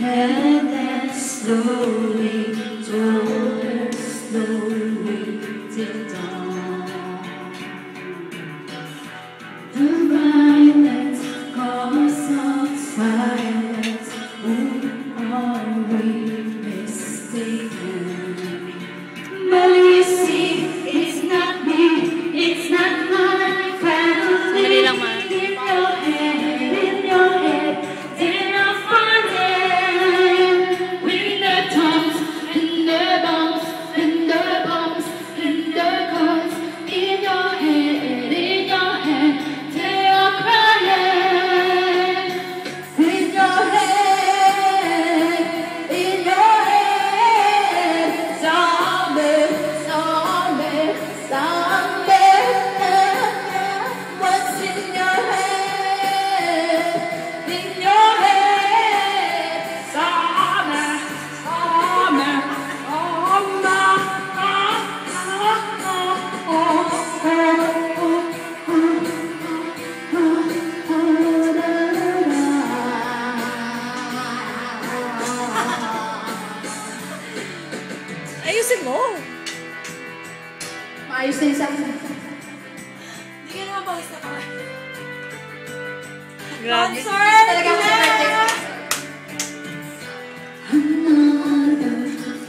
And then slowly, slowly till dawn. The violence calls of silence. Who are we mistaken? But you see, it's not me, it's not my family. In your head, then I'll find it. With the tones and the bones and the bones and the chords. In your head, they are crying. In your head, zombie, zombie, zombie. What's in your head? In your head, zombie, zombie, Ayusin mo. Maayos na yung sakit. Hindi ka naman pawis na pala. Grabe. Concert! Talaga ako sa birthday.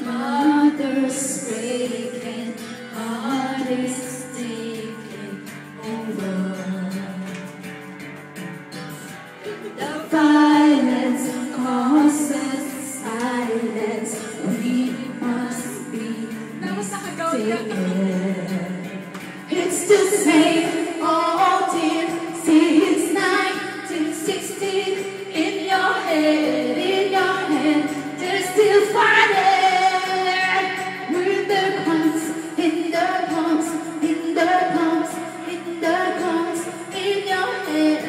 Mother's breaking, heart is taking over. The violence causes silence. We must be mistaken. It's the same old team since 1916. In your head, they're still fighting. With their guns, in their palms, in their palms, in their palms. In your head,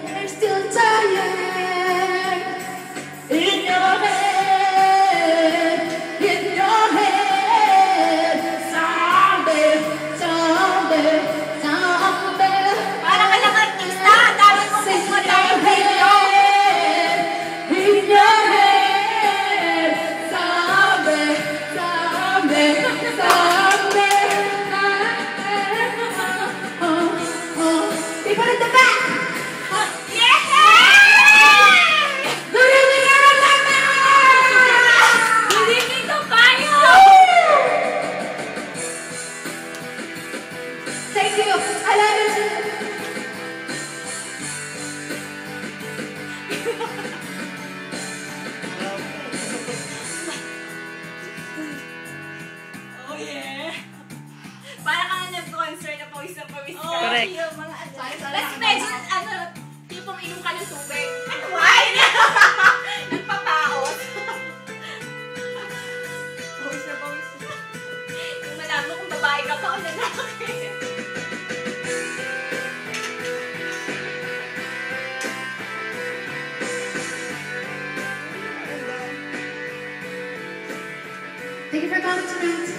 they're still tired. In your head, zombie, zombie, zombie. Para ka lang artista, ang dami kong pumatay ang video. In your head, zombie, zombie, zombie. People in the back. Hindi dito kayo! Thank you. I love you. Oh yeah! Para ka nga nag-concert na pawis ka. Correct. Let's imagine, tipong inom ka ng tubig. Ano, wine? Nagpapaot. Pawis na pawis. Yung malaman mo kung babae ka pa o lalaki. Thank you for coming tonight.